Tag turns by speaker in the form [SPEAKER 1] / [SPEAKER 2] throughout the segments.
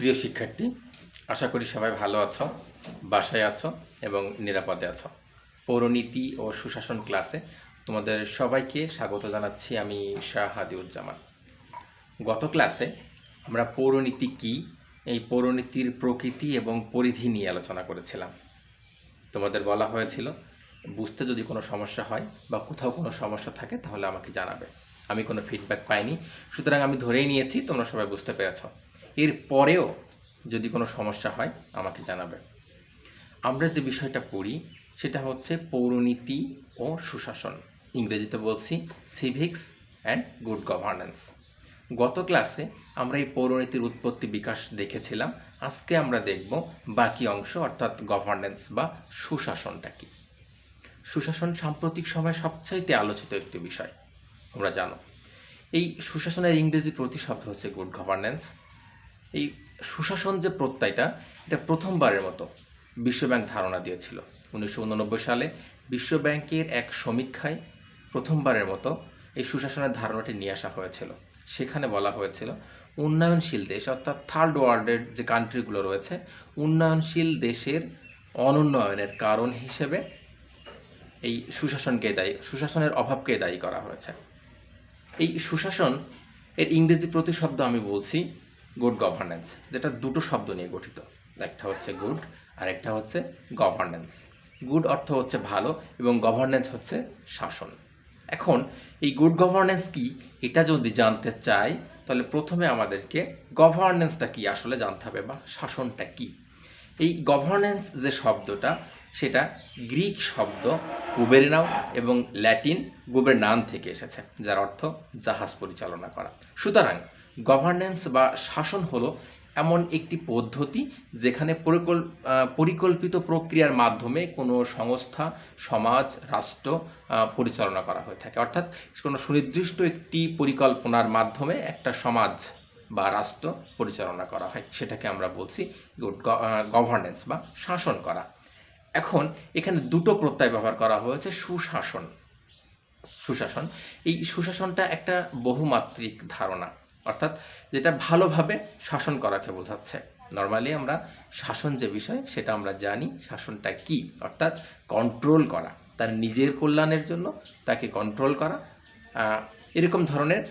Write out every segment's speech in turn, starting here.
[SPEAKER 1] প্রিয় শিক্ষার্থী, আশা করি সবাই ভালো আছো, বাসায় আছো এবং নিরাপদে আছো। পৌরনীতি ও সুশাসন ক্লাসে তোমাদের সবাইকে স্বাগত জানাচ্ছি। আমি শাহ হাদিউজ্জামান। গত ক্লাসে আমরা পৌরনীতি কী, এই পৌরনীতির প্রকৃতি এবং পরিধি নিয়ে আলোচনা করেছিলাম। তোমাদের বলা হয়েছিল বুঝতে যদি কোনো সমস্যা হয় বা কোথাও কোনো সমস্যা থাকে তাহলে আমাকে জানাবে। আমি কোনো ফিডব্যাক পাইনি, সুতরাং আমি ধরেই নিয়েছি তোমরা সবাই বুঝতে পেরেছ। এর পরেও যদি কোনো সমস্যা হয় আমাকে জানাবে। আমরা যে বিষয়টা পড়ি সেটা হচ্ছে পৌরনীতি ও সুশাসন, ইংরেজিতে বলছি সিভিক্স অ্যান্ড গুড গভর্নেন্স। গত ক্লাসে আমরা এই পৌরনীতির উৎপত্তি বিকাশ দেখেছিলাম। আজকে আমরা দেখব বাকি অংশ, অর্থাৎ গভর্নেন্স বা সুশাসনটা কি। সুশাসন সাম্প্রতিক সময়ে সবচাইতে আলোচিত একটি বিষয়, তোমরা জানো। এই সুশাসনের ইংরেজি প্রতিশব্দ হচ্ছে গুড গভর্নেন্স। এই সুশাসন যে প্রত্যয়টা, এটা প্রথমবারের মতো বিশ্বব্যাংক ধারণা দিয়েছিল 1989 সালে। বিশ্বব্যাংকের এক সমীক্ষায় প্রথমবারের মতো এই সুশাসনের ধারণাটি নিয়ে আসা হয়েছিল। সেখানে বলা হয়েছিল উন্নয়নশীল দেশ, অর্থাৎ থার্ড ওয়ার্ল্ডের যে কান্ট্রিগুলো রয়েছে, উন্নয়নশীল দেশের অনুন্নয়নের কারণ হিসেবে এই সুশাসনের অভাবকে দায়ী করা হয়েছে। এই সুশাসন এর ইংরেজি প্রতিশব্দ আমি বলছি গুড গভর্নেন্স, যেটা দুটো শব্দ নিয়ে গঠিত। একটা হচ্ছে গুড আর একটা হচ্ছে গভর্নেন্স। গুড অর্থ হচ্ছে ভালো এবং গভর্নেন্স হচ্ছে শাসন। এখন এই গুড গভর্নেন্স কি এটা যদি জানতে চাই তাহলে প্রথমে আমাদেরকে গভর্নেন্সটা কি আসলে জানতে হবে, বা শাসনটা কি। এই গভর্নেন্স যে শব্দটা, সেটা গ্রিক শব্দ গুবেরনাও এবং ল্যাটিন গুবেরনান থেকে এসেছে, যার অর্থ জাহাজ পরিচালনা করা। সুতরাং গভর্নেন্স বা শাসন হলো এমন একটি পদ্ধতি যেখানে পরিকল্পিত প্রক্রিয়ার মাধ্যমে কোনো সংস্থা, সমাজ, রাষ্ট্র পরিচালনা করা হয়ে থাকে। অর্থাৎ কোনো সুনির্দিষ্ট একটি পরিকল্পনার মাধ্যমে একটা সমাজ বা রাষ্ট্র পরিচালনা করা হয়, সেটাকে আমরা বলছি গুড গভর্নেন্স বা শাসন করা। এখন এখানে দুটো প্রত্যয় ব্যবহার করা হয়েছে, সুশাসন। এই সুশাসনটা একটা বহুমাত্রিক ধারণা, অর্থাৎ যেটা ভালোভাবে শাসন করাকে বোঝাচ্ছে। নর্মালি আমরা শাসন যে বিষয় সেটা আমরা জানি, শাসনটা কি, অর্থাৎ কন্ট্রোল করা, তার নিজের কল্যাণের জন্য তাকে কন্ট্রোল করা। এরকম ধরনের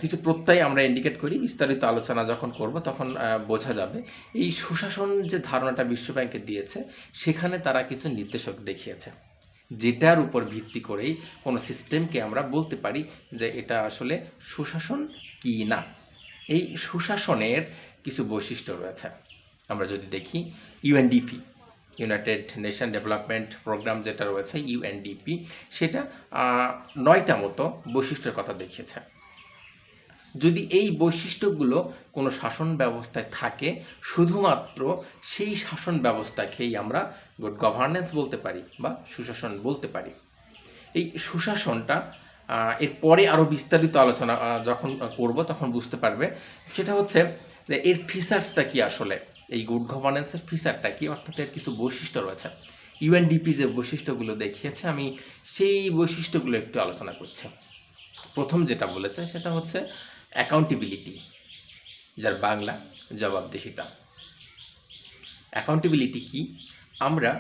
[SPEAKER 1] কিছু প্রত্যয় আমরা ইন্ডিকেট করি। বিস্তারিত আলোচনা যখন করব তখন বোঝা যাবে। এই সুশাসন যে ধারণাটা বিশ্বব্যাংকে দিয়েছে, সেখানে তারা কিছু নির্দেশক দেখিয়েছে, যেটার উপর ভিত্তি করেই কোনো সিস্টেমকে আমরা বলতে পারি যে এটা আসলে সুশাসন কি না। এই সুশাসনের কিছু বৈশিষ্ট্য রয়েছে। আমরা যদি দেখি UNDP, United Nation Development Programme যেটা রয়েছে ইউএনডিপি, সেটা 9টা মতো বৈশিষ্ট্যের কথা দেখিয়েছে। যদি এই বৈশিষ্ট্যগুলো কোনো শাসন ব্যবস্থায় থাকে, শুধুমাত্র সেই শাসন ব্যবস্থাকেই আমরা গুড গভর্নেন্স বলতে পারি বা সুশাসন বলতে পারি। এই সুশাসনটা এর পরে আরও বিস্তারিত আলোচনা যখন করব তখন বুঝতে পারবে। সেটা হচ্ছে যে এর ফিচার্সটা কি, আসলে এই গুড গভর্নেন্সের ফিচারটা কি, অর্থাৎ এর কিছু বৈশিষ্ট্য রয়েছে। ইউএনডিপি যে বৈশিষ্ট্যগুলো দেখিয়েছে, আমি সেই বৈশিষ্ট্যগুলো একটু আলোচনা করছি। প্রথম যেটা বলেছে সেটা হচ্ছে অ্যাকাউন্টেবিলিটি, যার বাংলা জবাবদিহিতা। অ্যাকাউন্টেবিলিটি কি? আমরা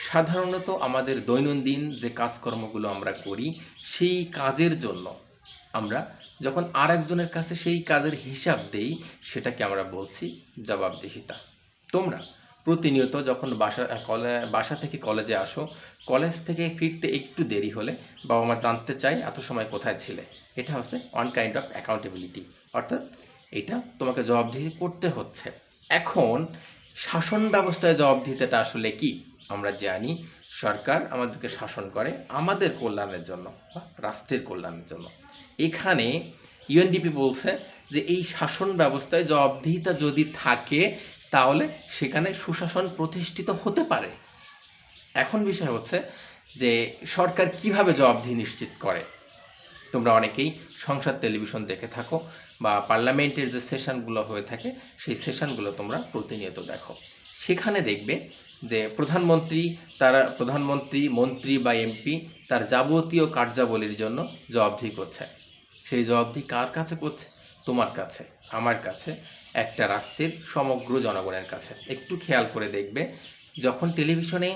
[SPEAKER 1] সাধারণত আমাদের দৈনন্দিন যে কাজকর্মগুলো আমরা করি, সেই কাজের জন্য আমরা যখন আরেকজনের কাছে সেই কাজের হিসাব দেই, সেটাকে আমরা বলছি জবাবদিহিতা। তোমরা প্রতিনিয়ত যখন বাসা থেকে কলেজে আসো, কলেজ থেকে ফিরতে একটু দেরি হলে বাবা মা জানতে চায় এত সময় কোথায় ছিলে। এটা হচ্ছে ওয়ান কাইন্ড অফ অ্যাকাউন্টেবিলিটি, অর্থাৎ এটা তোমাকে জবাবদিহি করতে হচ্ছে। এখন শাসন ব্যবস্থায় জবাবদিহিতাটা আসলে কি? আমরা জানি সরকার আমাদেরকে শাসন করে আমাদের কল্যাণের জন্য বা রাষ্ট্রের কল্যাণের জন্য। এখানে ইউএনডিপি বলছে যে এই শাসন ব্যবস্থায় জবাবদিহিতা যদি থাকে তাহলে সেখানে সুশাসন প্রতিষ্ঠিত হতে পারে। এখন বিষয় হচ্ছে যে সরকার কিভাবে জবাবদিহি নিশ্চিত করে। তোমরা অনেকেই সংসদ টেলিভিশন দেখে থাকো বা পার্লামেন্টের যে সেশনগুলো হয়ে থাকে সেই সেশনগুলো তোমরা প্রতিনিয়ত দেখো। সেখানে দেখবে যে প্রধানমন্ত্রী, মন্ত্রী বা এমপি তার যাবতীয় কার্যাবলীর জন্য জবাবদিহি করছে। সেই জবাবদিহি কার কাছে করছে? তোমার কাছে, আমার কাছে, একটা রাষ্ট্রের সমগ্র জনগণের কাছে। একটু খেয়াল করে দেখবে, যখন টেলিভিশনে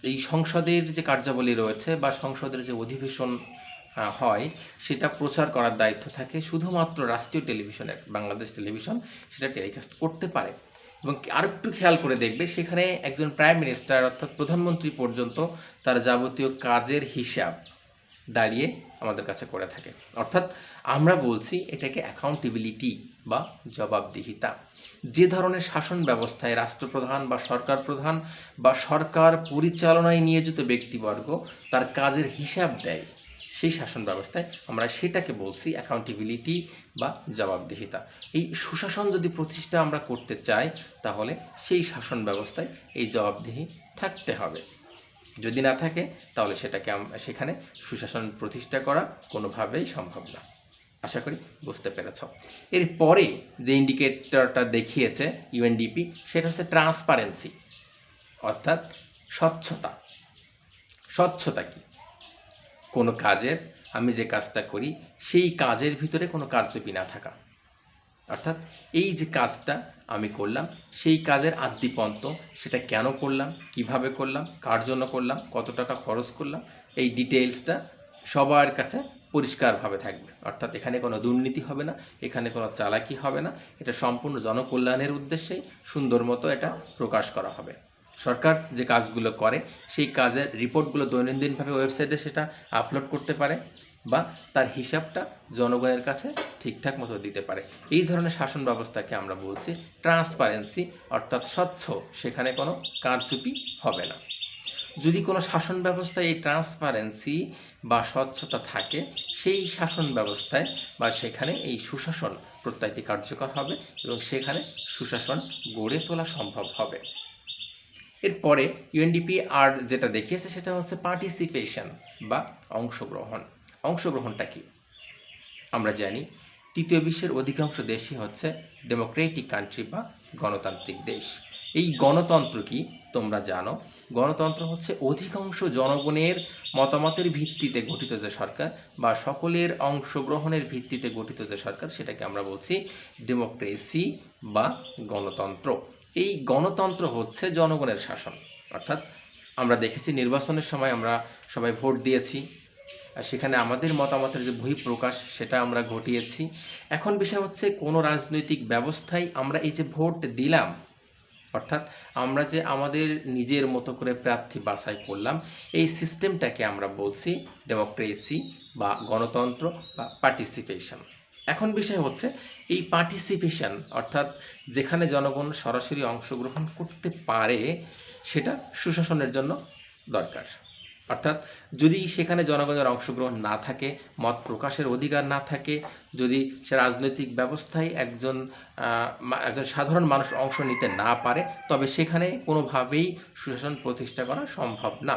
[SPEAKER 1] এই সংসদের যে কার্যাবলী রয়েছে বা সংসদের যে অধিবেশন হয়, সেটা প্রচার করার দায়িত্ব থাকে শুধুমাত্র রাষ্ট্রীয় টেলিভিশনের। বাংলাদেশ টেলিভিশন সেটা টেলিকাস্ট করতে পারে। এবং আরেকটু খেয়াল করে দেখবে, সেখানে একজন প্রাইম মিনিস্টার অর্থাৎ প্রধানমন্ত্রী পর্যন্ত তার যাবতীয় কাজের হিসাব দাঁড়িয়ে আমাদের কাছে করে থাকে। অর্থাৎ আমরা বলছি এটাকে অ্যাকাউন্টেবিলিটি বা জবাবদিহিতা। যে ধরনের শাসন ব্যবস্থায় রাষ্ট্রপ্রধান বা সরকার প্রধান বা সরকার পরিচালনায় নিয়োজিত ব্যক্তিবর্গ তার কাজের হিসাব দেয়, সেই শাসন ব্যবস্থায় আমরা সেটাকে বলছি অ্যাকাউন্টেবিলিটি বা জবাবদিহিতা। এই সুশাসন যদি প্রতিষ্ঠা আমরা করতে চাই, তাহলে সেই শাসন ব্যবস্থায় এই জবাবদিহি থাকতে হবে। যদি না থাকে, তাহলে সেখানে সুশাসন প্রতিষ্ঠা করা কোনোভাবেই সম্ভব না। আশা করি বুঝতে পেরেছ। এরপরে যে ইন্ডিকেটরটা দেখিয়েছে ইউএনডিপি, সেটা হচ্ছে ট্রান্সপারেন্সি, অর্থাৎ স্বচ্ছতা। স্বচ্ছতা কি? কোনো কাজের, আমি যে কাজটা করি সেই কাজের ভিতরে কোনো কারচুপি না থাকা। অর্থাৎ এই যে কাজটা আমি করলাম, সেই কাজের আদ্যিপন্ত, সেটা কেন করলাম, কিভাবে করলাম, কার জন্য করলাম, কত টাকা খরচ করলাম, এই ডিটেইলসটা সবার কাছে পরিষ্কারভাবে থাকবে। অর্থাৎ এখানে কোনো দুর্নীতি হবে না, এখানে কোনো চালাকি হবে না, এটা সম্পূর্ণ জনকল্যাণের উদ্দেশ্যেই সুন্দর মতো এটা প্রকাশ করা হবে। সরকার যে কাজগুলো করে সেই কাজের রিপোর্টগুলো দৈনন্দিনভাবে ওয়েবসাইটে সেটা আপলোড করতে পারে বা তার হিসাবটা জনগণের কাছে ঠিকঠাক মতো দিতে পারে। এই ধরনের শাসন ব্যবস্থাকে আমরা বলছি ট্রান্সপারেন্সি, অর্থাৎ স্বচ্ছ, সেখানে কোনো কারচুপি হবে না। যদি কোনো শাসন ব্যবস্থায় এই ট্রান্সপারেন্সি বা স্বচ্ছতা থাকে, সেই শাসন ব্যবস্থায় বা সেখানে এই সুশাসন প্রত্যয়টি কার্যকর হবে এবং সেখানে সুশাসন গড়ে তোলা সম্ভব হবে। এরপরে ইউএনডিপি আর যেটা দেখিয়েছে সেটা হচ্ছে পার্টিসিপেশন বা অংশগ্রহণ। অংশগ্রহণটা কি? আমরা জানি তৃতীয় বিশ্বের অধিকাংশ দেশই হচ্ছে ডেমোক্রেটিক কান্ট্রি বা গণতান্ত্রিক দেশ। এই গণতন্ত্র কি তোমরা জানো? গণতন্ত্র হচ্ছে অধিকাংশ জনগণের মতামতের ভিত্তিতে গঠিত যে সরকার বা সকলের অংশগ্রহণের ভিত্তিতে গঠিত যে সরকার, সেটাকে আমরা বলছি ডেমোক্রেসি বা গণতন্ত্র। এই গণতন্ত্র হচ্ছে জনগণের শাসন। অর্থাৎ আমরা দেখেছি নির্বাচনের সময় আমরা সবাই ভোট দিয়েছি, আর সেখানে আমাদের মতামতের যে বহিঃপ্রকাশ সেটা আমরা ঘটিয়েছি। এখন বিষয় হচ্ছে কোনো রাজনৈতিক ব্যবস্থায় আমরা এই যে ভোট দিলাম, অর্থাৎ আমরা যে আমাদের নিজের মতো করে প্রার্থী বাছাই করলাম, এই সিস্টেমটাকে আমরা বলছি ডেমোক্রেসি বা গণতন্ত্র বা পার্টিসিপেশন। এখন বিষয় হচ্ছে এই পার্টিসিপেশন, অর্থাৎ যেখানে জনগণ সরাসরি অংশগ্রহণ করতে পারে, সেটা সুশাসনের জন্য দরকার। অর্থাৎ যদি সেখানে জনগণের অংশগ্রহণ না থাকে, মত প্রকাশের অধিকার না থাকে, যদি সে রাজনৈতিক ব্যবস্থায় একজন সাধারণ মানুষ অংশ নিতে না পারে, তবে সেখানে কোনোভাবেই সুশাসন প্রতিষ্ঠা করা সম্ভব না।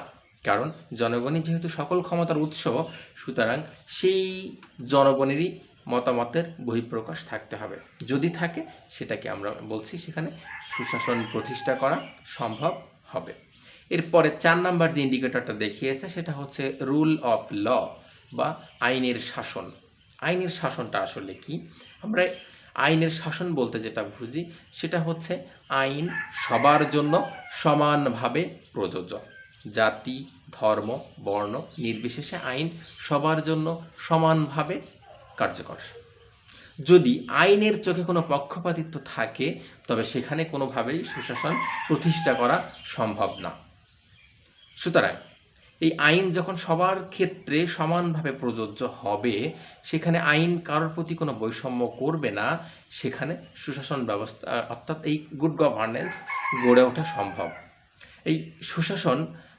[SPEAKER 1] কারণ জনগণই যেহেতু সকল ক্ষমতার উৎস, সুতরাং সেই জনগণেরই মতামতের বহিঃপ্রকাশ থাকতে হবে। যদি থাকে, সেটাকে আমরা বলছি সেখানে সুশাসন প্রতিষ্ঠা করা সম্ভব হবে। এরপরে 4 নাম্বার যে ইন্ডিকেটরটা দেখিয়েছে সেটা হচ্ছে রুল অফ ল বা আইনের শাসন। আইনের শাসনটা আসলে কি? আমরা আইনের শাসন বলতে যেটা বুঝি সেটা হচ্ছে আইন সবার জন্য সমানভাবে প্রযোজ্য। জাতি, ধর্ম, বর্ণ নির্বিশেষে আইন সবার জন্য সমানভাবে কার্যকর। যদি আইনের চোখে কোনো পক্ষপাতিত্ব থাকে, তবে সেখানে কোনোভাবেই সুশাসন প্রতিষ্ঠা করা সম্ভব না। সুতরাং এই আইন যখন সবার ক্ষেত্রে সমানভাবে প্রযোজ্য হবে, সেখানে আইন কারোর প্রতি কোনো বৈষম্য করবে না, সেখানে সুশাসন ব্যবস্থা অর্থাৎ এই গুড গভর্নেন্স গড়ে ওঠা সম্ভব। এই সুশাসন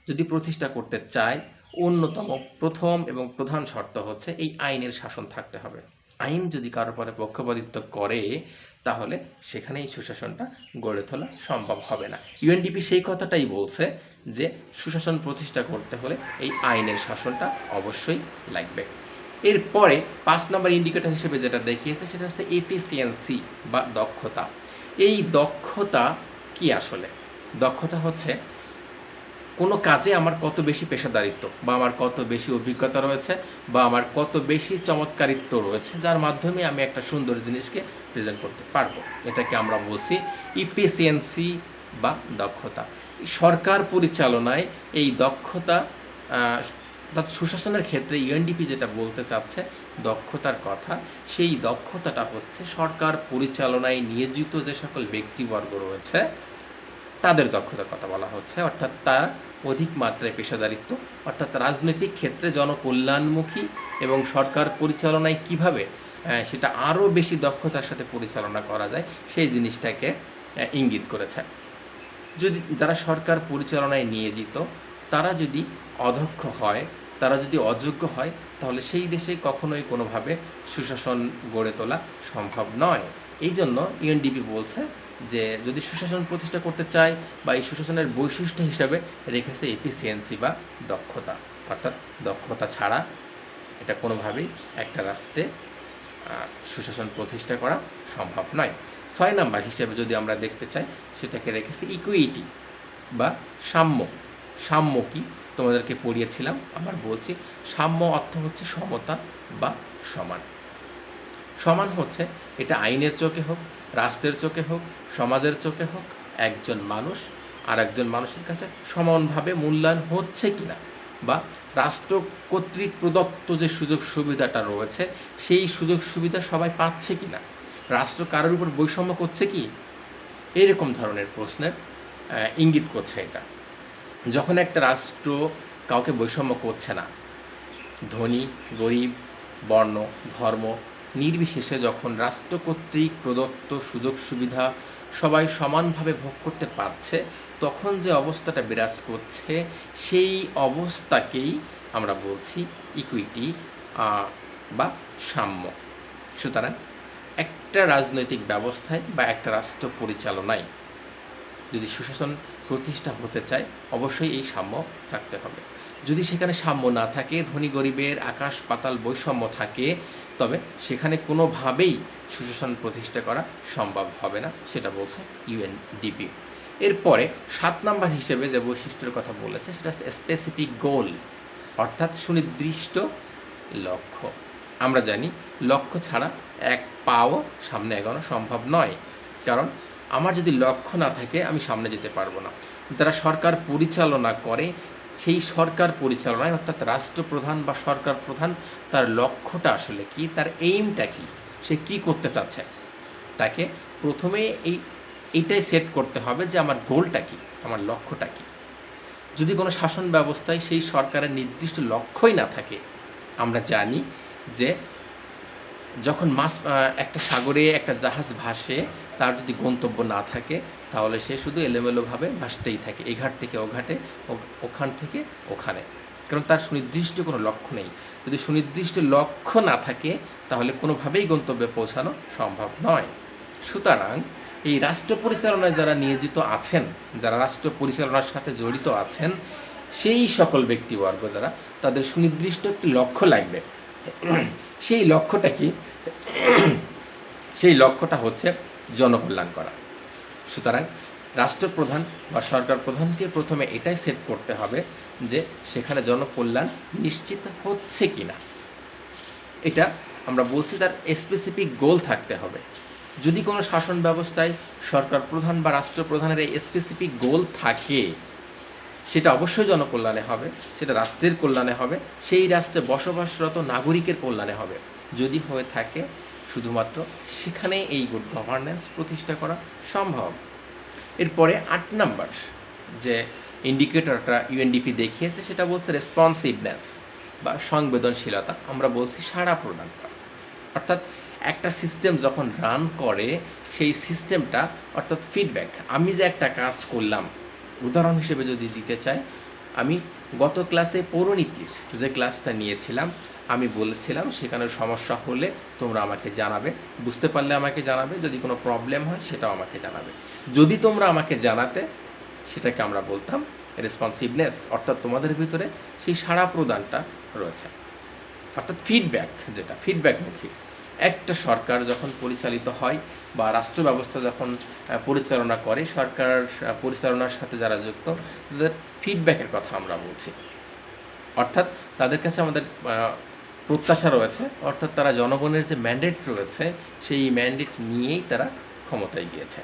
[SPEAKER 1] যদি প্রতিষ্ঠা করতে চায়, অন্যতম প্রথম এবং প্রধান শর্ত হচ্ছে এই আইনের শাসন থাকতে হবে। আইন যদি কারোর পরে পক্ষপাতিত্ব করে, তাহলে সেখানে এই সুশাসনটা গড়ে তোলা সম্ভব হবে না। ইউএনডিপি সেই কথাটাই বলছে যে সুশাসন প্রতিষ্ঠা করতে হলে এই আইনের শাসনটা অবশ্যই লাগবে। এরপরে 5 নম্বর ইন্ডিকেটর হিসেবে যেটা দেখিয়েছে সেটা হচ্ছে এফিসিয়েন্সি বা দক্ষতা। এই দক্ষতা কি আসলে? দক্ষতা হচ্ছে কোনো কাজে আমার কত বেশি পেশাদারিত্ব বা আমার কত বেশি অভিজ্ঞতা রয়েছে বা আমার কত বেশি চমৎকারিত্ব রয়েছে, যার মাধ্যমে আমি একটা সুন্দর জিনিসকে প্রেজেন্ট করতে পারবো। এটাকে আমরা বলছি ইফিসিয়েন্সি বা দক্ষতা। সরকার পরিচালনায় এই দক্ষতা, সুশাসনের ক্ষেত্রে ইউএনডিপি যেটা বলতে চাচ্ছে দক্ষতার কথা, সেই দক্ষতাটা হচ্ছে সরকার পরিচালনায় নিয়োজিত যে সকল ব্যক্তিবর্গ রয়েছে তাদের দক্ষতার কথা বলা হচ্ছে, অর্থাৎ তার অধিক মাত্রায় পেশাদারিত্ব, অর্থাৎ রাজনৈতিক ক্ষেত্রে জনকল্যাণমুখী এবং সরকার পরিচালনায় কিভাবে সেটা আরও বেশি দক্ষতার সাথে পরিচালনা করা যায় সেই জিনিসটাকে ইঙ্গিত করেছে। যদি যারা সরকার পরিচালনায় নিয়োজিত তারা যদি অদক্ষ হয়, তারা যদি অযোগ্য হয়, তাহলে সেই দেশে কখনোই কোনোভাবে সুশাসন গড়ে তোলা সম্ভব নয়। এই জন্য ইউএনডিপি বলছে যে যদি সুশাসন প্রতিষ্ঠা করতে চায় বা এই সুশাসনের বৈশিষ্ট্য হিসাবে রেখেছে এফিসিয়েন্সি বা দক্ষতা, অর্থাৎ দক্ষতা ছাড়া এটা কোনোভাবেই একটা রাষ্ট্রে সুশাসন প্রতিষ্ঠা করা সম্ভব নয়। 6 নাম্বার হিসেবে যদি আমরা দেখতে চাই, সেটাকে রেখেছে ইকুইটি বা সাম্য। সাম্য কি তোমাদেরকে পড়িয়েছিলাম, আবার বলছি, সাম্য অর্থ হচ্ছে সমতা বা সমান। সমান হচ্ছে এটা আইনের চোখে হোক, রাষ্ট্রের চোখে হোক, সমাজের চোখে হোক, একজন মানুষ আর একজন মানুষের কাছে সমানভাবে মূল্যায়ন হচ্ছে কিনা, বা রাষ্ট্র কর্তৃক প্রদত্ত যে সুযোগ সুবিধাটা রয়েছে সেই সুযোগ সুবিধা সবাই পাচ্ছে কিনা, রাষ্ট্র কারোর উপর বৈষম্য করছে কি, এরকম ধরনের প্রশ্নের ইঙ্গিত করছে এটা। যখন একটা রাষ্ট্র কাউকে বৈষম্য করছে না, ধনী গরিব বর্ণ ধর্ম নির্বিশেষে যখন রাষ্ট্র কর্তৃক প্রদত্ত সুযোগ সুবিধা সবাই সমানভাবে ভোগ করতে পারছে, তখন যে অবস্থাটা বিরাজ করছে সেই অবস্থাকেই আমরা বলছি ইকুইটি বা সাম্য। সুতরাং একটা রাজনৈতিক ব্যবস্থায় বা একটা রাষ্ট্র পরিচালনায় যদি সুশাসন প্রতিষ্ঠা হতে চায়, অবশ্যই এই সাম্য থাকতে হবে। যদি সেখানে সাম্য না থাকে, ধনী গরিবের আকাশ পাতাল বৈষম্য থাকে, তবে সেখানে কোনোভাবেই সুশাসন প্রতিষ্ঠা করা সম্ভব হবে না, সেটা বলছে ইউএনডিপি। এরপরে 7 নাম্বার হিসেবে যে বৈশিষ্ট্যের কথা বলেছে সেটা হচ্ছে স্পেসিফিক গোল, অর্থাৎ সুনির্দিষ্ট লক্ষ্য। আমরা জানি লক্ষ্য ছাড়া এক পাও সামনে এগোনো সম্ভব নয়, কারণ আমার যদি লক্ষ্য না থাকে আমি সামনে যেতে পারবো না। যারা সরকার পরিচালনা করে সেই সরকার পরিচালনায়, অর্থাৎ রাষ্ট্রপ্রধান বা সরকার প্রধান, তার লক্ষ্যটা আসলে কি, তার এইমটা কি, সে কি করতে চাচ্ছে, তাকে প্রথমে এইটাই সেট করতে হবে যে আমার গোলটা কি, আমার লক্ষ্যটা কি। যদি কোনো শাসন ব্যবস্থায় সেই সরকারের নির্দিষ্ট লক্ষ্যই না থাকে, আমরা জানি যে যখন একটা সাগরে একটা জাহাজ ভাসে, তার যদি গন্তব্য না থাকে তাহলে সে শুধু এলোমেলোভাবে ভাসতেই থাকে, এ ঘাট থেকে ও ঘাটে, ওখান থেকে ওখানে, কারণ তার সুনির্দিষ্ট কোনো লক্ষ্য নেই। যদি সুনির্দিষ্ট লক্ষ্য না থাকে তাহলে কোনোভাবেই গন্তব্যে পৌঁছানো সম্ভব নয়। সুতরাং এই রাষ্ট্র পরিচালনায় যারা নিয়োজিত আছেন, যারা রাষ্ট্র পরিচালনার সাথে জড়িত আছেন, সেই সকল ব্যক্তিবর্গ যারা, তাদের সুনির্দিষ্ট একটি লক্ষ্য লাগবে। সেই লক্ষ্যটা কি? সেই লক্ষ্যটা হচ্ছে জনকল্যাণ করা। সুতরাং রাষ্ট্রপ্রধান বা সরকার প্রধানকে প্রথমে এটাই সেট করতে হবে যে সেখানে জনকল্যাণ নিশ্চিত হচ্ছে কিনা। এটা আমরা বলছি তার স্পেসিফিক গোল থাকতে হবে। যদি কোনো শাসন ব্যবস্থায় সরকার প্রধান বা রাষ্ট্রপ্রধানের এই স্পেসিফিক গোল থাকে, সেটা অবশ্যই জনকল্যাণে হবে, সেটা রাষ্ট্রের কল্যাণে হবে, সেই রাষ্ট্রে বসবাসরত নাগরিকের কল্যাণে হবে। যদি হয়ে থাকে, শুধুমাত্র সেখানে এই গুড গভর্নেন্স প্রতিষ্ঠা করা সম্ভব। এরপরে 8 নাম্বার যে ইন্ডিকেটরটা ইউএনডিপি দেখিয়েছে সেটা বলছে রেসপন্সিভনেস বা সংবেদনশীলতা। আমরা বলছি সাড়া প্রদান করা, অর্থাৎ একটা সিস্টেম যখন রান করে সেই সিস্টেমটা, অর্থাৎ ফিডব্যাক। আমি যে একটা কাজ করলাম, উদাহরণ হিসেবে যদি দিতে চাই, আমি গত ক্লাসে পৌরনীতির যে ক্লাসটা নিয়েছিলাম, আমি বলেছিলাম সেখানে সমস্যা হলে তোমরা আমাকে জানাবে, বুঝতে পারলে আমাকে জানাবে, যদি কোনো প্রবলেম হয় সেটাও আমাকে জানাবে। যদি তোমরা আমাকে জানাতে, সেটাকে আমরা বলতাম রেসপন্সিভনেস, অর্থাৎ তোমাদের ভিতরে সেই সাড়া প্রদানটা রয়েছে, অর্থাৎ ফিডব্যাক, যেটা ফিডব্যাকমুখী। একটা সরকার যখন পরিচালিত হয় বা রাষ্ট্র ব্যবস্থা যখন পরিচালনা করে, সরকার পরিচালনার সাথে যারা যুক্ত তাদের ফিডব্যাকের কথা আমরা বলছি। অর্থাৎ তাদের কাছে আমাদের প্রত্যাশা রয়েছে, অর্থাৎ তারা জনগণের যে ম্যান্ডেট রয়েছে সেই ম্যান্ডেট নিয়েই তারা ক্ষমতায় গিয়েছে।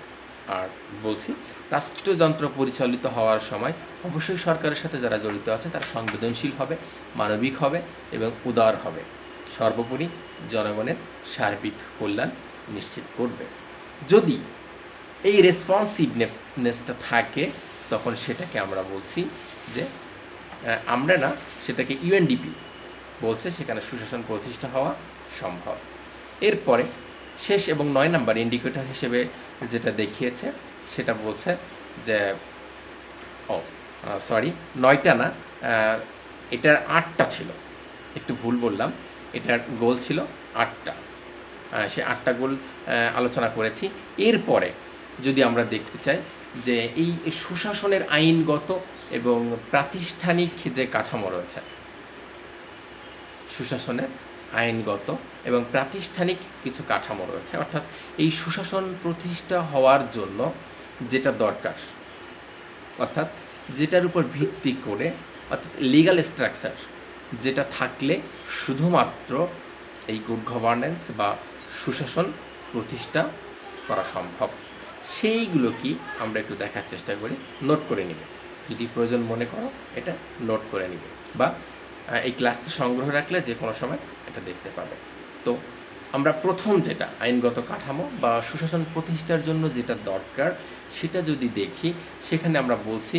[SPEAKER 1] আর বলছি, রাষ্ট্রযন্ত্র পরিচালিত হওয়ার সময় অবশ্যই সরকারের সাথে যারা জড়িত আছে তারা সংবেদনশীল হবে, মানবিক হবে এবং উদার হবে, সর্বোপরি জনগণের সার্বিক কল্যাণ নিশ্চিত করবে। যদি এই রেসপন্সিভনেসটা থাকে তখন সেটাকে আমরা বলছি যে আমরা না, সেটাকে ইউএনডিপি বলছে, সেখানে সুশাসন প্রতিষ্ঠা হওয়া সম্ভব। এরপরে শেষ এবং 9 নম্বর ইন্ডিকেটর হিসেবে যেটা দেখিয়েছে সেটা বলছে যে 9টা না, এটার 8টা ছিল, একটু ভুল বললাম, এটার গোল ছিল 8টা। সে 8টা গোল আলোচনা করেছি। এরপরে যদি আমরা দেখতে চাই যে এই সুশাসনের আইনগত এবং প্রাতিষ্ঠানিক যে কাঠামো রয়েছে, সুশাসনের আইনগত এবং প্রাতিষ্ঠানিক কিছু কাঠামো রয়েছে, অর্থাৎ এই সুশাসন প্রতিষ্ঠা হওয়ার জন্য যেটা দরকার, অর্থাৎ যেটার উপর ভিত্তি করে, অর্থাৎ লিগ্যাল স্ট্রাকচার যেটা থাকলে শুধুমাত্র এই গুড গভর্নেন্স বা সুশাসন প্রতিষ্ঠা করা সম্ভব, সেইগুলো কি আমরা একটু দেখার চেষ্টা করি। নোট করে নিবে, যদি প্রয়োজন মনে করো এটা নোট করে নিবে, বা এই ক্লাসটি সংগ্রহ রাখলে যে কোনো সময় এটা দেখতে পাবে। তো আমরা প্রথম যেটা আইনগত কাঠামো বা সুশাসন প্রতিষ্ঠার জন্য যেটা দরকার সেটা যদি দেখি, সেখানে আমরা বলছি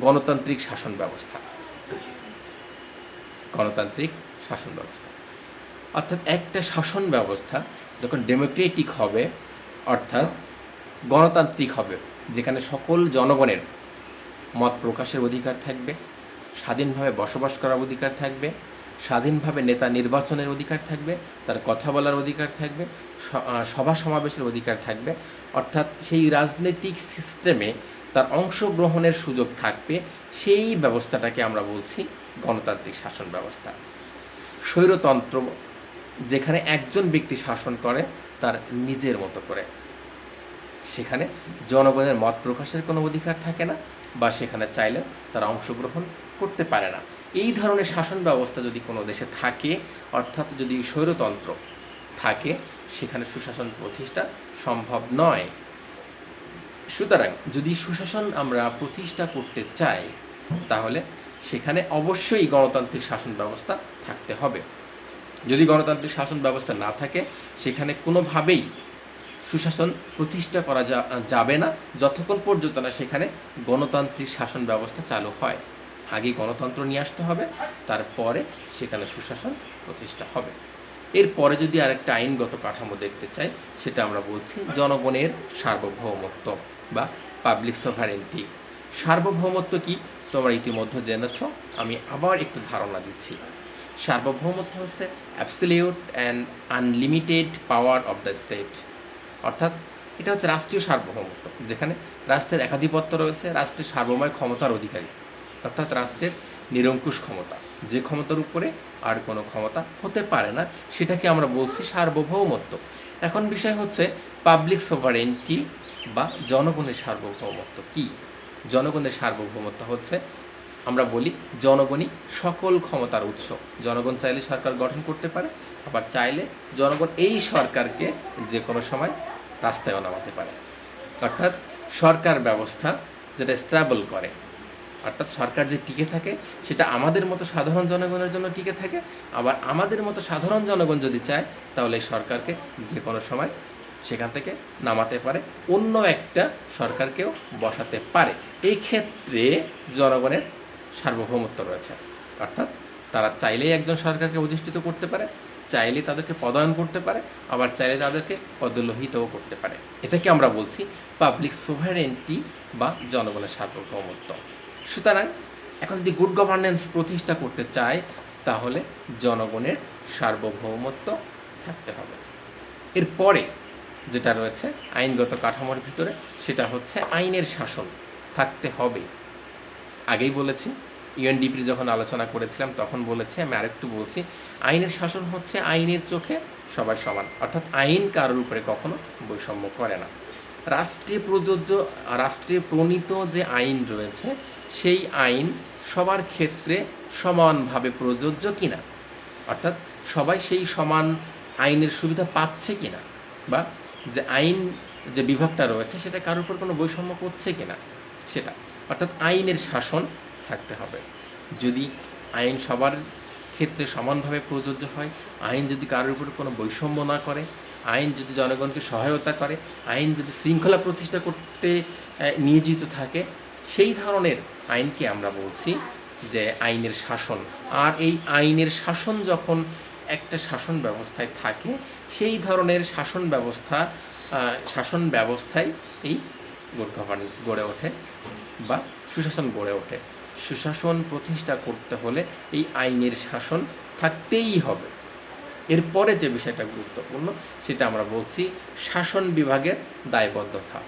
[SPEAKER 1] গণতান্ত্রিক শাসন ব্যবস্থা। গণতান্ত্রিক শাসন ব্যবস্থা অর্থাৎ একটা শাসন ব্যবস্থা যখন ডেমোক্রেটিক হবে, অর্থাৎ গণতান্ত্রিক হবে, যেখানে সকল জনগণের মত প্রকাশের অধিকার থাকবে, স্বাধীনভাবে বসবাস করার অধিকার থাকবে, স্বাধীনভাবে নেতা নির্বাচনের অধিকার থাকবে, তার কথা বলার অধিকার থাকবে, সভা সমাবেশের অধিকার থাকবে, অর্থাৎ সেই রাজনৈতিক সিস্টেমে তার অংশগ্রহণের সুযোগ থাকবে, সেই ব্যবস্থাটাকে আমরা বলছি গণতান্ত্রিক শাসন ব্যবস্থা। স্বৈরতন্ত্র, যেখানে একজন ব্যক্তি শাসন করে তার নিজের মতো করে, সেখানে জনগণের মত প্রকাশের কোনো অধিকার থাকে না, বা সেখানে চাইলে তারা অংশগ্রহণ করতে পারে না। এই ধরনের শাসন ব্যবস্থা যদি কোনো দেশে থাকে, অর্থাৎ যদি স্বৈরতন্ত্র থাকে, সেখানে সুশাসন প্রতিষ্ঠা সম্ভব নয়। সুতরাং যদি সুশাসন আমরা প্রতিষ্ঠা করতে চাই তাহলে সেখানে অবশ্যই গণতান্ত্রিক শাসন ব্যবস্থা থাকতে হবে। যদি গণতান্ত্রিক শাসন ব্যবস্থা না থাকে, সেখানে কোনোভাবেই সুশাসন প্রতিষ্ঠা করা যাবে না, যতক্ষণ পর্যন্ত না সেখানে গণতান্ত্রিক শাসন ব্যবস্থা চালু হয়। আগে গণতন্ত্র নিয়ে আসতে হবে, তারপরে সেখানে সুশাসন প্রতিষ্ঠা হবে। এরপরে যদি আরেকটা আইনগত কাঠামো দেখতে চাই, সেটা আমরা বলছি জনগণের সার্বভৌমত্ব বা পাবলিক সভারেন্টি। সার্বভৌমত্ব কি তোমরা ইতিমধ্যে জেনেছ, আমি আবার একটু ধারণা দিচ্ছি। সার্বভৌমত্ব হচ্ছে absolute and unlimited power of the state, অর্থাৎ এটা হচ্ছে রাষ্ট্রীয় সার্বভৌমত্ব, যেখানে রাষ্ট্রের একাধিপত্য রয়েছে, রাষ্ট্রের সার্বময় ক্ষমতার অধিকারী, অর্থাৎ রাষ্ট্রের নিরঙ্কুশ ক্ষমতা, যে ক্ষমতার উপরে আর কোনো ক্ষমতা হতে পারে না, সেটাকে আমরা বলছি সার্বভৌমত্ব। এখন বিষয় হচ্ছে পাবলিক সভারেন্টি বা জনগণের সার্বভৌমত্ব কি? জনগণের সার্বভৌমত্ব হচ্ছে, আমরা বলি জনগণই সকল ক্ষমতার উৎস। জনগণ চাইলে সরকার গঠন করতে পারে, আবার চাইলে জনগণ এই সরকারকে যে কোনো সময় রাস্তায়ও নামাতে পারে। অর্থাৎ সরকার ব্যবস্থা যেটা স্ট্যাবল করে, অর্থাৎ সরকার যে টিকে থাকে সেটা আমাদের মতো সাধারণ জনগণের জন্য টিকে থাকে, আবার আমাদের মতো সাধারণ জনগণ যদি চায় তাহলে এই সরকারকে যে কোনো সময় সেখান থেকে নামাতে পারে, অন্য একটা সরকারকেও বসাতে পারে। এই ক্ষেত্রে জনগণের সার্বভৌমত্ব রয়েছে, অর্থাৎ তারা চাইলেই একজন সরকারকে অধিষ্ঠিত করতে পারে, চাইলে তাদেরকে পদায়ন করতে পারে, আবার চাইলে তাদেরকে পদলোহিতও করতে পারে। এটাকে আমরা বলছি পাবলিক সোভারেন্টি বা জনগণের সার্বভৌমত্ব। সুতরাং এখন যদি গুড গভর্নেন্স প্রতিষ্ঠা করতে চায় তাহলে জনগণের সার্বভৌমত্ব থাকতে হবে। এরপরে যেটা রয়েছে আইনগত কাঠামোর ভিতরে, সেটা হচ্ছে আইনের শাসন থাকতে হবে। আগেই বলেছি ইউএনডিপি যখন আলোচনা করেছিলাম তখন বলেছি, আমি আরেকটু বলছি, আইনের শাসন হচ্ছে আইনের চোখে সবাই সমান, অর্থাৎ আইন কারোর উপরে কখনো বৈষম্য করে না। রাষ্ট্রে প্রণীত যে আইন রয়েছে সেই আইন সবার ক্ষেত্রে সমানভাবে প্রযোজ্য কিনা, অর্থাৎ সবাই সেই সমান আইনের সুবিধা পাচ্ছে কিনা, বা যে আইন যে বিভাগটা রয়েছে সেটা কারোর উপর কোনো বৈষম্য করছে কিনা সেটা, অর্থাৎ আইনের শাসন থাকতে হবে। যদি আইন সবার ক্ষেত্রে সমানভাবে প্রযোজ্য হয়, আইন যদি কারোর উপর কোনো বৈষম্য না করে, আইন যদি জনগণকে সহায়তা করে, আইন যদি শৃঙ্খলা প্রতিষ্ঠা করতে নিয়োজিত থাকে, সেই ধরনের আইনকে আমরা বলছি যে আইনের শাসন। আর এই আইনের শাসন যখন একটা শাসন ব্যবস্থায় থাকে, সেই ধরনের শাসন ব্যবস্থায় এই গুড গভর্নেন্স গড়ে ওঠে বা সুশাসন গড়ে ওঠে। সুশাসন প্রতিষ্ঠা করতে হলে এই আইনের শাসন থাকতেই হবে। এরপরে যে বিষয়টা গুরুত্বপূর্ণ সেটা আমরা বলছি শাসন বিভাগের দায়বদ্ধতা।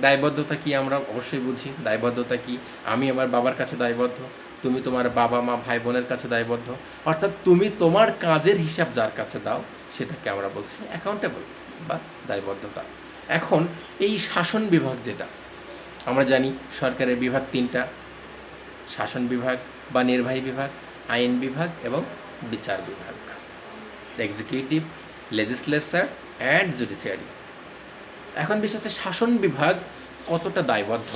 [SPEAKER 1] দায়বদ্ধতা কি আমরা অবশ্যই বুঝি। দায়বদ্ধতা কি? আমি আমার বাবার কাছে দায়বদ্ধ, তুমি তোমার বাবা মা ভাই বোনের কাছে দায়বদ্ধ, অর্থাৎ তুমি তোমার কাজের হিসাব যার কাছে দাও সেটাকে আমরা বলছি অ্যাকাউন্টেবল বা দায়বদ্ধতা। এখন এই শাসন বিভাগ, যেটা আমরা জানি সরকারের বিভাগ তিনটা: শাসন বিভাগ বা নির্বাহী বিভাগ, আইন বিভাগ এবং বিচার বিভাগ, এক্সিকিউটিভ, লেজিসলেচার অ্যান্ড জুডিশিয়ারি। এখন বিষয় হচ্ছে শাসন বিভাগ কতটা দায়বদ্ধ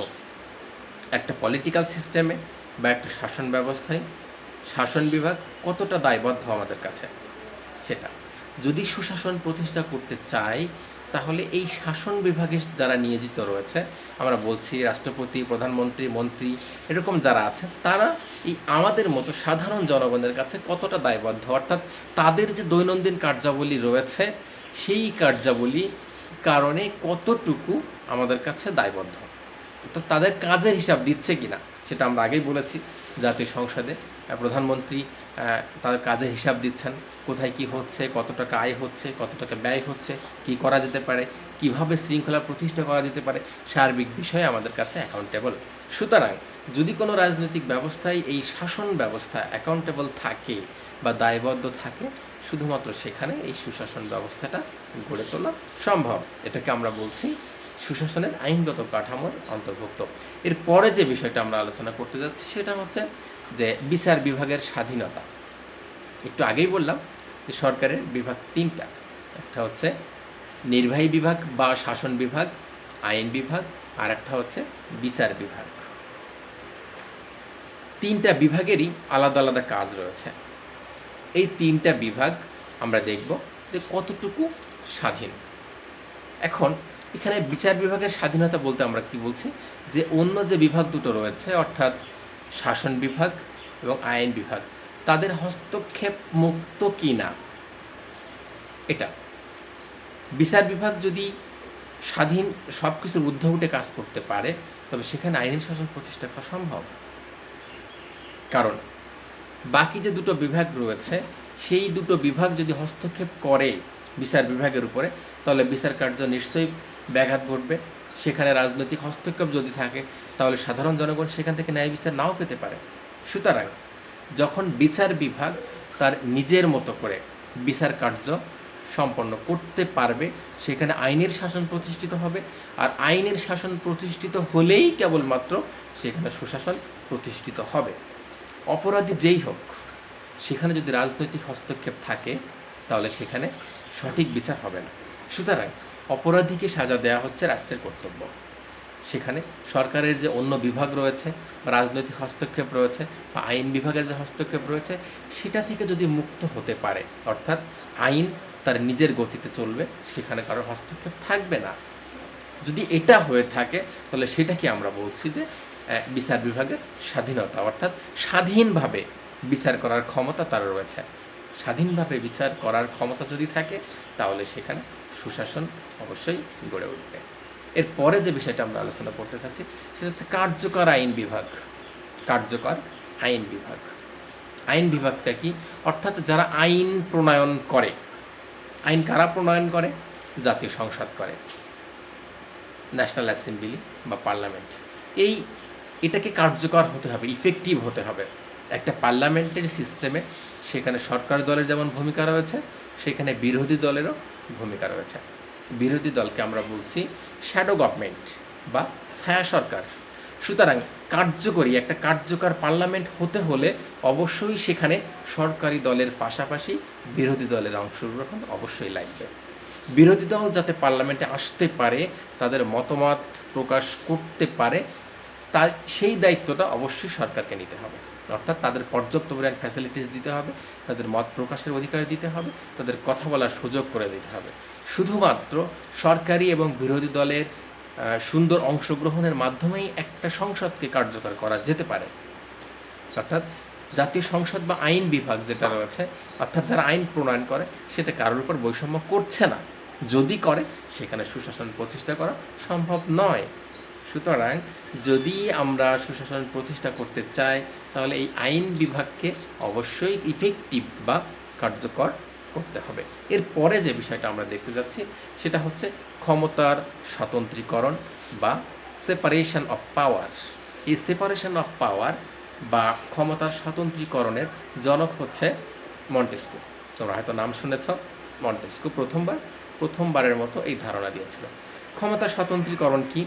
[SPEAKER 1] একটা পলিটিক্যাল সিস্টেমে বা একটা শাসন ব্যবস্থায়। শাসন বিভাগ কতটা দায়বদ্ধ আমাদের কাছে সেটা, যদি সুশাসন প্রতিষ্ঠা করতে চাই তাহলে এই শাসন বিভাগে যারা নিয়োজিত রয়েছে, আমরা বলছি রাষ্ট্রপতি, প্রধানমন্ত্রী, মন্ত্রী, এরকম যারা আছে, তারা এই আমাদের মতো সাধারণ জনগণের কাছে কতটা দায়বদ্ধ, অর্থাৎ তাদের যে দৈনন্দিন কার্যাবলী রয়েছে সেই কার্যাবলী কারণে কতটুকু আমাদের কাছে দায়বদ্ধ, অর্থাৎ তাদের কাজের হিসাব দিচ্ছে কিনা সেটা আমরা আগেই বলেছি। জাতীয় সংসদে প্রধানমন্ত্রী তাদের কাজের হিসাব দিচ্ছেন, কোথায় কি হচ্ছে, কত টাকা আয় হচ্ছে, কত টাকা ব্যয় হচ্ছে, কি করা যেতে পারে, কিভাবে শৃঙ্খলা প্রতিষ্ঠা করা যেতে পারে, সার্বিক বিষয়ে আমাদের কাছে অ্যাকাউন্টেবল। সুতরাং যদি কোনো রাজনৈতিক ব্যবস্থায় এই শাসন ব্যবস্থা অ্যাকাউন্টেবল থাকে বা দায়বদ্ধ থাকে, শুধুমাত্র সেখানে এই সুশাসন ব্যবস্থাটা গড়ে তোলা সম্ভব। এটাকে আমরা বলছি সুশাসনের আইনগত কাঠামোর অন্তর্ভুক্ত। এরপরে যে বিষয়টা আমরা আলোচনা করতে যাচ্ছি সেটা হচ্ছে যে বিচার বিভাগের স্বাধীনতা। একটু আগেই বললাম যে সরকারের বিভাগ তিনটা: একটা হচ্ছে নির্বাহী বিভাগ বা শাসন বিভাগ, আইন বিভাগ, আর একটা হচ্ছে বিচার বিভাগ। তিনটা বিভাগেরই আলাদা আলাদা কাজ রয়েছে। এই তিনটা বিভাগ আমরা দেখব যে কতটুকু স্বাধীন। এখন এখানে বিচার বিভাগের স্বাধীনতা বলতে আমরা কি বলছি, যে অন্য যে বিভাগ দুটো রয়েছে অর্থাৎ শাসন বিভাগ এবং আইন বিভাগ, তাদের হস্তক্ষেপ মুক্ত কি না, এটা। বিচার বিভাগ যদি স্বাধীন সব কিছুর ঊর্ধ্বে উঠে কাজ করতে পারে তবে সেখানে আইনি শাসন প্রতিষ্ঠা করা সম্ভব। কারণ বাকি যে দুটো বিভাগ রয়েছে সেই দুটো বিভাগ যদি হস্তক্ষেপ করে বিচার বিভাগের উপরে, তাহলে বিচার কার্য নিশ্চয়ই ব্যাঘাত ঘটবে। সেখানে রাজনৈতিক হস্তক্ষেপ যদি থাকে তাহলে সাধারণ জনগণ সেখান থেকে ন্যায় বিচার নাও পেতে পারে। সুতরাং যখন বিচার বিভাগ তার নিজের মতো করে বিচার কার্য সম্পন্ন করতে পারবে, সেখানে আইনের শাসন প্রতিষ্ঠিত হবে। আর আইনের শাসন প্রতিষ্ঠিত হলেই কেবলমাত্র সেখানে সুশাসন প্রতিষ্ঠিত হবে। অপরাধী যেই হোক, সেখানে যদি রাজনৈতিক হস্তক্ষেপ থাকে তাহলে সেখানে সঠিক বিচার হবে না। সুতরাং অপরাধীকে সাজা দেওয়া হচ্ছে রাষ্ট্রের কর্তব্য। সেখানে সরকারের যে অন্য বিভাগ রয়েছে, রাজনৈতিক হস্তক্ষেপ রয়েছে বা আইন বিভাগের যে হস্তক্ষেপ রয়েছে, সেটা থেকে যদি মুক্ত হতে পারে, অর্থাৎ আইন তার নিজের গতিতে চলবে, সেখানে কারোর হস্তক্ষেপ থাকবে না, যদি এটা হয়ে থাকে তাহলে সেটাকে আমরা বলছি যে বিচার বিভাগের স্বাধীনতা, অর্থাৎ স্বাধীনভাবে বিচার করার ক্ষমতা তার রয়েছে। স্বাধীনভাবে বিচার করার ক্ষমতা যদি থাকে তাহলে সেখানে সুশাসন অবশ্যই গড়ে উঠবে। এরপরে যে বিষয়টা আমরা আলোচনা করতে চাচ্ছি সেটা হচ্ছে কার্যকর আইন বিভাগ। কার্যকর আইন বিভাগ, আইন বিভাগটা কি? অর্থাৎ যারা আইন প্রণয়ন করে। আইন কারা প্রণয়ন করে? জাতীয় সংসদ করে, ন্যাশনাল অ্যাসেম্বলি বা পার্লামেন্ট। এই এটাকে কার্যকর হতে হবে, ইফেক্টিভ হতে হবে। একটা পার্লামেন্টারি সিস্টেমে সেখানে সরকার দলের যেমন ভূমিকা রয়েছে, সেখানে বিরোধী দলেরও ভূমিকা রয়েছে। বিরোধী দলকে আমরা বলছি শ্যাডো গভর্নমেন্ট বা ছায়া সরকার। সুতরাং কার্যকরী একটা কার্যকর পার্লামেন্ট হতে হলে অবশ্যই সেখানে সরকারি দলের পাশাপাশি বিরোধী দলের অংশগ্রহণ অবশ্যই লাগবে। বিরোধী দল যাতে পার্লামেন্টে আসতে পারে, তাদের মতামত প্রকাশ করতে পারে, তার সেই দায়িত্বটা অবশ্যই সরকারকে নিতে হবে। অর্থাৎ তাদের পর্যাপ্ত পরিমাণ ফ্যাসিলিটিস দিতে হবে, তাদের মত প্রকাশের অধিকার দিতে হবে, তাদের কথা বলার সুযোগ করে দিতে হবে। শুধুমাত্র সরকারি এবং বিরোধী দলের সুন্দর অংশগ্রহণের মাধ্যমেই একটা সংসদকে কার্যকর করা যেতে পারে। অর্থাৎ জাতীয় সংসদ বা আইন বিভাগ যেটা রয়েছে, অর্থাৎ যারা আইন প্রণয়ন করে, সেটা কারোর উপর বৈষম্য করছে না। যদি করে, সেখানে সুশাসন প্রতিষ্ঠা করা সম্ভব নয়। সুতরাং যদি আমরা সুশাসন প্রতিষ্ঠা করতে চাই, তাহলে এই আইন বিভাগকে অবশ্যই ইফেক্টিভ বা কার্যকর করতে হবে। এরপরে যে বিষয়টা আমরা দেখতে যাচ্ছি, সেটা হচ্ছে ক্ষমতার স্বতন্ত্রীকরণ বা সেপারেশন অফ পাওয়ার। এই সেপারেশন অফ পাওয়ার বা ক্ষমতার স্বতন্ত্রীকরণের জনক হচ্ছে মন্টেস্কু। তোমরা হয়তো নাম শুনেছ। মন্টেস্কু প্রথমবারের মতো এই ধারণা দিয়েছিল। ক্ষমতার স্বতন্ত্রীকরণ কি?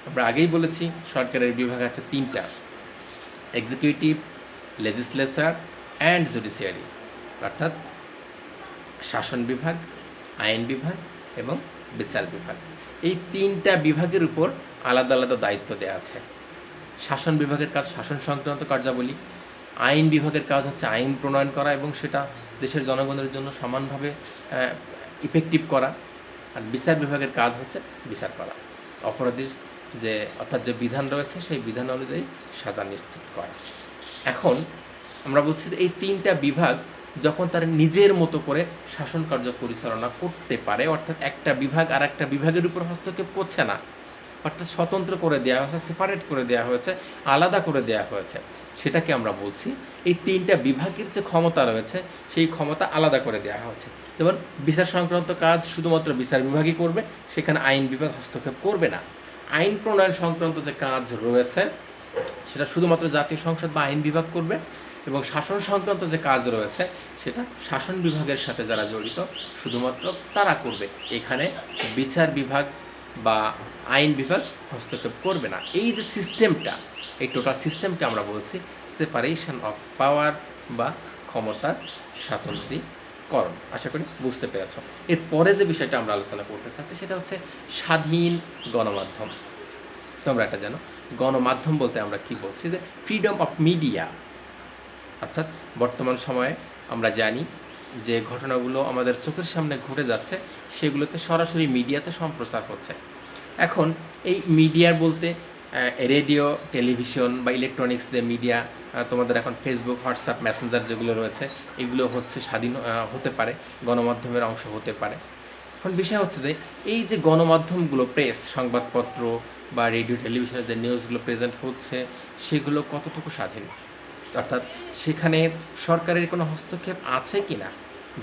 [SPEAKER 1] আমরা আগেই বলেছি, সরকারের বিভাগ আছে তিনটা: এক্সিকিউটিভ, লেজিসলেচার অ্যান্ড জুডিশিয়ারি। অর্থাৎ শাসন বিভাগ, আইন বিভাগ এবং বিচার বিভাগ। এই তিনটা বিভাগের উপর আলাদা আলাদা দায়িত্ব দেওয়া আছে। শাসন বিভাগের কাজ শাসন সংক্রান্ত কার্যাবলী, আইন বিভাগের কাজ হচ্ছে আইন প্রণয়ন করা এবং সেটা দেশের জনগণের জন্য সমানভাবে ইফেক্টিভ করা। আর বিচার বিভাগের কাজ হচ্ছে বিচার করা, অপরাধীর অর্থাৎ যে বিধান রয়েছে সেই বিধান অনুযায়ী সাজা নিশ্চিত করা। এখন আমরা বলছি যে এই তিনটা বিভাগ যখন তার নিজের মতো করে শাসন কার্য পরিচালনা করতে পারে, অর্থাৎ একটা বিভাগ আর একটা বিভাগের উপর হস্তক্ষেপ করছে না, অর্থাৎ স্বতন্ত্র করে দেওয়া হয়েছে, সেপারেট করে দেওয়া হয়েছে, আলাদা করে দেওয়া হয়েছে, সেটাকে আমরা বলছি এই তিনটা বিভাগের যে ক্ষমতা রয়েছে সেই ক্ষমতা আলাদা করে দেওয়া হয়েছে। যেমন বিচার সংক্রান্ত কাজ শুধুমাত্র বিচার বিভাগই করবে, সেখানে আইন বিভাগ হস্তক্ষেপ করবে না। আইন প্রণয়ন সংক্রান্ত যে কাজ রয়েছে সেটা শুধুমাত্র জাতীয় সংসদ বা আইন বিভাগ করবে, এবং শাসন সংক্রান্ত যে কাজ রয়েছে সেটা শাসন বিভাগের সাথে যারা জড়িত শুধুমাত্র তারা করবে। এখানে বিচার বিভাগ বা আইন বিভাগ হস্তক্ষেপ করবে না। এই যে সিস্টেমটা, এই টোটাল সিস্টেমকে আমরা বলছি সেপারেশন অফ পাওয়ার বা ক্ষমতার স্বাতন্ত্র্যীকরণ। আশা করি বুঝতে পেরেছ। এরপরে যে বিষয়টা আমরা আলোচনা করতে চাচ্ছি সেটা হচ্ছে স্বাধীন গণমাধ্যম। তোমরা এটা জানো, গণমাধ্যম বলতে আমরা কি বলছি? যে ফ্রিডম অফ মিডিয়া। অর্থাৎ বর্তমান সময়ে আমরা জানি যে ঘটনাগুলো আমাদের চোখের সামনে ঘটে যাচ্ছে, সেগুলোতে সরাসরি মিডিয়াতে সম্প্রচার হচ্ছে। এখন এই মিডিয়া বলতে রেডিও, টেলিভিশন বা ইলেকট্রনিক্স যে মিডিয়া, তোমাদের এখন ফেসবুক, হোয়াটসঅ্যাপ, মেসেঞ্জার যেগুলো রয়েছে, এগুলো হচ্ছে স্বাধীন হতে পারে, গণমাধ্যমের অংশ হতে পারে। এখন বিষয় হচ্ছে যে এই যে গণমাধ্যমগুলো, প্রেস, সংবাদপত্র বা রেডিও, টেলিভিশনের যে নিউজগুলো প্রেজেন্ট হচ্ছে, সেগুলো কতটুকু স্বাধীন? অর্থাৎ সেখানে সরকারের কোনো হস্তক্ষেপ আছে কি না?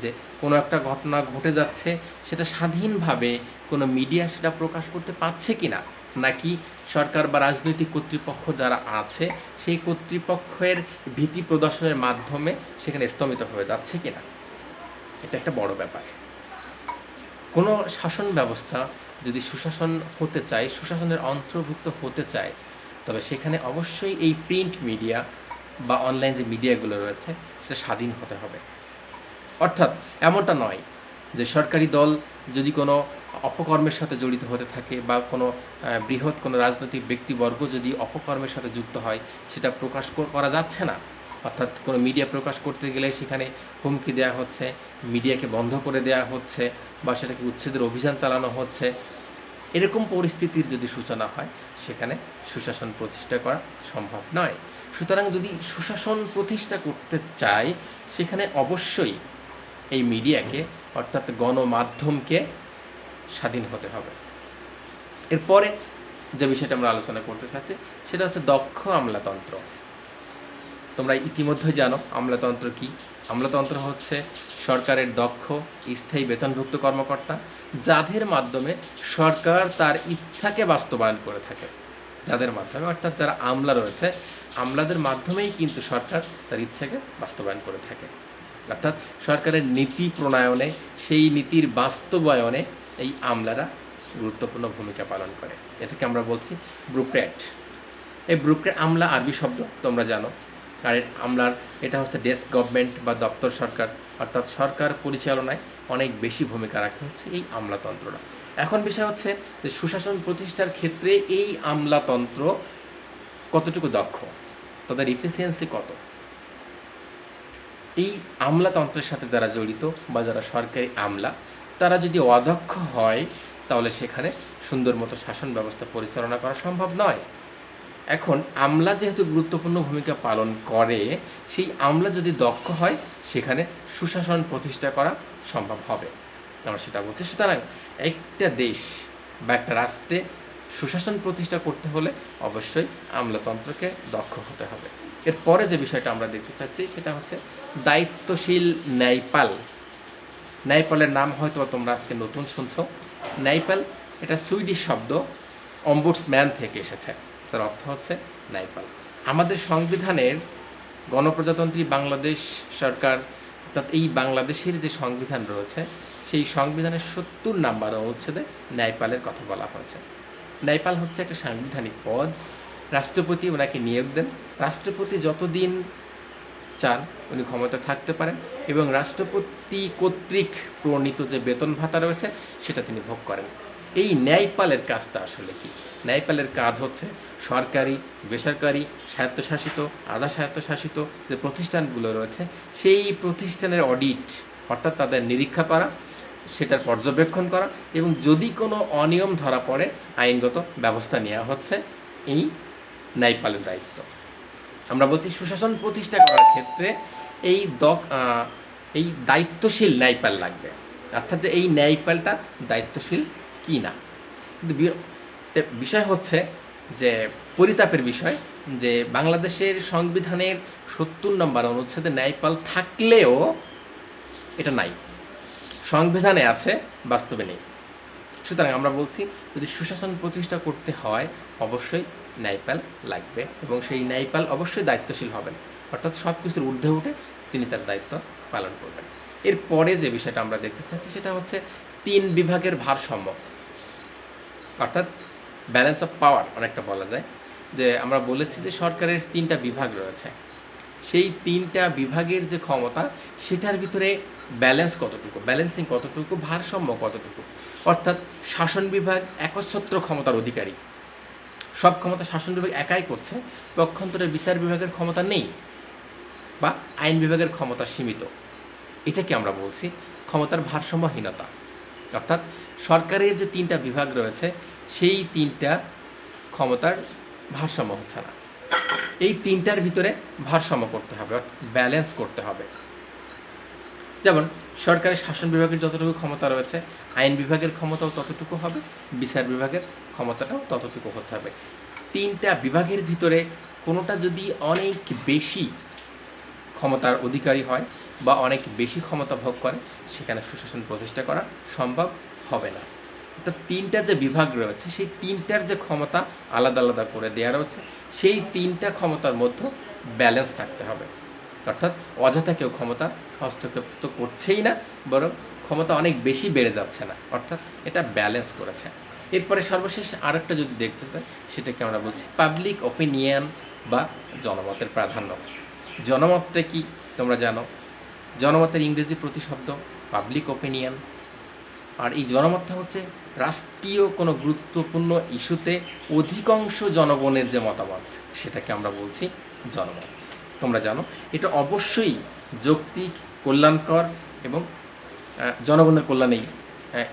[SPEAKER 1] যে কোনো একটা ঘটনা ঘটে যাচ্ছে, সেটা স্বাধীনভাবে কোনো মিডিয়া সেটা প্রকাশ করতে পারছে কি না, নাকি সরকার বা রাজনৈতিক কর্তৃপক্ষ যারা আছে সেই কর্তৃপক্ষের ভীতি প্রদর্শনের মাধ্যমে সেখানে স্তমিত হয়ে যাচ্ছে কি না? এটা একটা বড় ব্যাপার। কোনো শাসন ব্যবস্থা যদি সুশাসন হতে চায়, সুশাসনের অন্তর্ভুক্ত হতে চায়, তবে সেখানে অবশ্যই এই প্রিন্ট মিডিয়া বা অনলাইন যে মিডিয়াগুলো রয়েছে সেটা স্বাধীন হতে হবে। অর্থাৎ এমনটা নয় যে সরকারি দল যদি কোনো অপকর্মের সাথে জড়িত হতে থাকে বা কোনো বৃহৎ কোনো রাজনৈতিক ব্যক্তিবর্গ যদি অপকর্মের সাথে যুক্ত হয়, সেটা প্রকাশ করা যাচ্ছে না। অর্থাৎ কোনো মিডিয়া প্রকাশ করতে গেলে সেখানে হুমকি দেওয়া হচ্ছে, মিডিয়াকে বন্ধ করে দেওয়া হচ্ছে বা সেটাকে উচ্ছেদের অভিযান চালানো হচ্ছে। এরকম পরিস্থিতির যদি সূচনা হয়, সেখানে সুশাসন প্রতিষ্ঠা করা সম্ভব নয়। সুতরাং যদি সুশাসন প্রতিষ্ঠা করতে চাই, সেখানে অবশ্যই এই মিডিয়াকে, অর্থাৎ গণমাধ্যমকে স্বাধীন হতে হবে। এরপরে যে বিষয়টা আমরা আলোচনা করতে চাচ্ছি সেটা হচ্ছে দক্ষ আমলাতন্ত্র। তোমরা ইতিমধ্যে জানো আমলাতন্ত্র কি। আমলাতন্ত্র হচ্ছে সরকারের দক্ষ স্থায়ী বেতনভুক্ত কর্মকর্তা, যাদের মাধ্যমে সরকার তার ইচ্ছাকে বাস্তবায়ন করে থাকে। যাদের মাধ্যমে, অর্থাৎ যারা আমলা রয়েছে, আমলাদের মাধ্যমেই কিন্তু সরকার তার ইচ্ছাকে বাস্তবায়ন করে থাকে। অর্থাৎ সরকারের নীতি প্রণয়নে, সেই নীতির বাস্তবায়নে এই আমলারা গুরুত্বপূর্ণ ভূমিকা পালন করে। এটাকে আমরা বলছি ব্যুরোক্র্যাট। এই ব্যুরোক্র্যাট, আমলা আরবি শব্দ, তোমরা জানো। আর আমলার এটা হচ্ছে ডেস্ক গভর্নমেন্ট বা দপ্তর সরকার, অর্থাৎ সরকার পরিচালনায় অনেক বেশি ভূমিকা রাখে হচ্ছে এই আমলাতন্ত্ররা। এখন বিষয় হচ্ছে যে সুশাসন প্রতিষ্ঠার ক্ষেত্রে এই আমলাতন্ত্র কতটুকু দক্ষ, তাদের ইফিসিয়েন্সি কত। এই আমলাতন্ত্রের সাথে যারা জড়িত বা যারা সরকারি আমলা, তারা যদি অদক্ষ হয় তাহলে সেখানে সুন্দর মতো শাসন ব্যবস্থা পরিচালনা করা সম্ভব নয়। এখন আমলা যেহেতু গুরুত্বপূর্ণ ভূমিকা পালন করে, সেই আমলা যদি দক্ষ হয় সেখানে সুশাসন প্রতিষ্ঠা করা সম্ভব হবে, আমরা সেটা বলছি। সুতরাং একটা দেশ বা একটা রাষ্ট্রে সুশাসন প্রতিষ্ঠা করতে হলে অবশ্যই আমলাতন্ত্রকে দক্ষ হতে হবে। এরপরে যে বিষয়টা আমরা দেখতে চাচ্ছি সেটা হচ্ছে দায়িত্বশীল ন্যায়পাল। ন্যায়পালের নাম হয়তো তোমরা আজকে নতুন শুনছো। ন্যায়পাল এটা সুইডিশ শব্দ, অম্বুডসম্যান থেকে এসেছে, তার অর্থ হচ্ছে ন্যায়পাল। আমাদের সংবিধানের গণপ্রজাতন্ত্রী বাংলাদেশ সরকার, অর্থাৎ এই বাংলাদেশের যে সংবিধান রয়েছে, সেই সংবিধানের ৭০ নম্বর অনুচ্ছেদে ন্যায়পালের কথা বলা হয়েছে। ন্যায়পাল হচ্ছে একটা সাংবিধানিক পদ, রাষ্ট্রপতি ওনাকে নিয়োগ দেন। রাষ্ট্রপতি যতদিন চান উনি ক্ষমতা থাকতে পারেন এবং রাষ্ট্রপতি কর্তৃক প্রণীত যে বেতন ভাতা রয়েছে সেটা তিনি ভোগ করেন। এই ন্যায়পালের কাজটা আসলে কি? ন্যায়পালের কাজ হচ্ছে সরকারি, বেসরকারি, স্বায়ত্তশাসিত, আধা স্বায়ত্তশাসিত যে প্রতিষ্ঠানগুলো রয়েছে সেই প্রতিষ্ঠানের অডিট, অর্থাৎ তাদের নিরীক্ষা করা, সেটার পর্যবেক্ষণ করা এবং যদি কোনো অনিয়ম ধরা পড়ে আইনগত ব্যবস্থা নেওয়া হচ্ছে এই ন্যায়পালের দায়িত্ব। আমরা বলছি সুশাসন প্রতিষ্ঠা করার ক্ষেত্রে এই দায়িত্বশীল ন্যায়পাল লাগবে, অর্থাৎ যে এই ন্যায়পালটা দায়িত্বশীল কি না। কিন্তু বিষয় হচ্ছে যে পরিতাপের বিষয় যে বাংলাদেশের সংবিধানের ৭০ নম্বর অনুচ্ছেদে ন্যায়পাল থাকলেও এটা নাই, সংবিধানে আছে, বাস্তবে নেই। সুতরাং আমরা বলছি যদি সুশাসন প্রতিষ্ঠা করতে হয় অবশ্যই ন্যায়পাল লাগবে এবং সেই ন্যায়পাল অবশ্যই দায়িত্বশীল হবেন, অর্থাৎ সব কিছুর ঊর্ধ্বে উঠে তিনি তার দায়িত্ব পালন করবেন। এরপরে যে বিষয়টা আমরা দেখতে চাচ্ছি সেটা হচ্ছে ৩ বিভাগের ভারসাম্য, অর্থাৎ ব্যালেন্স অফ পাওয়ার অনেকটা বলা যায়। যে আমরা বলেছি যে সরকারের ৩টা বিভাগ রয়েছে, সেই ৩টা বিভাগের যে ক্ষমতা সেটার ভিতরে ব্যালেন্স কতটুকু, ব্যালেন্সিং কতটুকু, ভারসাম্য কতটুকু। অর্থাৎ শাসন বিভাগ একচ্ছত্র ক্ষমতার অধিকারী, সব ক্ষমতা শাসন বিভাগ একাই করছে, পক্ষান্তরে বিচার বিভাগের ক্ষমতা নেই বা আইন বিভাগের ক্ষমতা সীমিত। এটাকে আমরা বলছি ক্ষমতার ভারসাম্যহীনতা। অর্থাৎ সরকারের যে ৩টা বিভাগ রয়েছে সেই ৩টা ক্ষমতার ভারসাম্য হচ্ছে না। এই ৩টার ভিতরে ভারসাম্য করতে হবে, ব্যালেন্স করতে হবে। যেমন সরকারের শাসন বিভাগের যতটুকু ক্ষমতা রয়েছে আইন বিভাগের ক্ষমতাও ততটুকু হবে, বিচার বিভাগের ক্ষমতাটাও ততটুকু হতে হবে। ৩টা বিভাগের ভিতরে কোনোটা যদি অনেক বেশি ক্ষমতার অধিকারী হয় বা অনেক বেশি ক্ষমতা ভোগ করে সেখানে সুশাসন প্রতিষ্ঠা করা সম্ভব হবে না। অর্থাৎ ৩টা যে বিভাগ রয়েছে সেই ৩টার যে ক্ষমতা আলাদা আলাদা করে দেওয়া রয়েছে সেই ৩টা ক্ষমতার মধ্যে ব্যালেন্স থাকতে হবে। অর্থাৎ অযথা কেউ ক্ষমতা হস্তক্ষেপ তো করছেই না, বরং ক্ষমতা অনেক বেশি বেড়ে যাচ্ছে না, অর্থাৎ এটা ব্যালেন্স করেছে। এরপরে সর্বশেষ আরেকটা যদি দেখতে চাই সেটাকে আমরা বলছি পাবলিক অপিনিয়ন বা জনমতের প্রাধান্য। জনমতটা কি তোমরা জানো? জনমতের ইংরেজি প্রতিশব্দ পাবলিক অপিনিয়ন। আর এই জনমতটা হচ্ছে রাষ্ট্রীয় কোনো গুরুত্বপূর্ণ ইস্যুতে অধিকাংশ জনগণের যে মতামত সেটাকে আমরা বলছি জনমত। তোমরা জানো এটা অবশ্যই যৌক্তিক, কল্যাণকর এবং জনগণের কল্যাণেই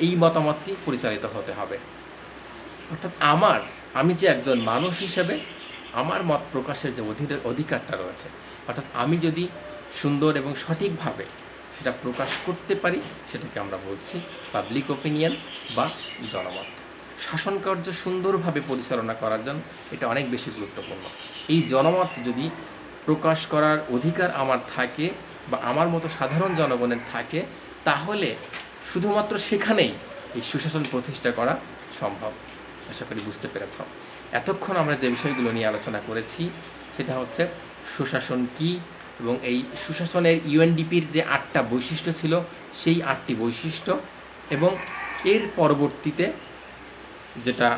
[SPEAKER 1] এই মতামতটি পরিচালিত হতে হবে। অর্থাৎ আমি যে একজন মানুষ হিসেবে আমার মত প্রকাশের যে অধিকারটা রয়েছে, অর্থাৎ আমি যদি সুন্দর এবং সঠিকভাবে সেটা প্রকাশ করতে পারি সেটাকে আমরা বলছি পাবলিক অপিনিয়ন বা জনমত। শাসন কার্য সুন্দরভাবে পরিচালনা করার জন্য এটা অনেক বেশি গুরুত্বপূর্ণ। এই জনমত যদি প্রকাশ করার অধিকার আমার থাকে বা আমার মতো সাধারণ জনগণের থাকে তাহলে শুধুমাত্র সেখানেই এই সুশাসন প্রতিষ্ঠা করা সম্ভব। আশা করি বুঝতে পেরেছ। এতক্ষণ আমরা যে বিষয়গুলো নিয়ে আলোচনা করেছি সেটা হচ্ছে সুশাসন কী, এবং এই সুশাসনের ইউএনডিপির যে 8টা বৈশিষ্ট্য ছিল সেই 8টি বৈশিষ্ট্য, এবং এর পরবর্তীতে যেটা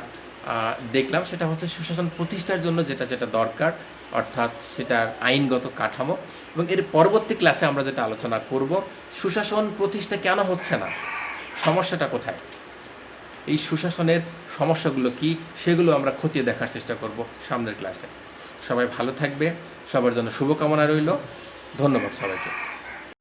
[SPEAKER 1] দেখলাম সেটা হচ্ছে সুশাসন প্রতিষ্ঠার জন্য যেটা যেটা দরকার, অর্থাৎ সেটার আইনগত কাঠামো। এবং এর পরবর্তী ক্লাসে আমরা যেটা আলোচনা করব, সুশাসন প্রতিষ্ঠা কেন হচ্ছে না, সমস্যাটা কোথায়, এই সুশাসনের সমস্যাগুলো কি সেগুলো আমরা খতিয়ে দেখার চেষ্টা করব সামনের ক্লাসে। সবাই ভালো থাকবে, সবার জন্য শুভকামনা রইল। ধন্যবাদ সবাইকে।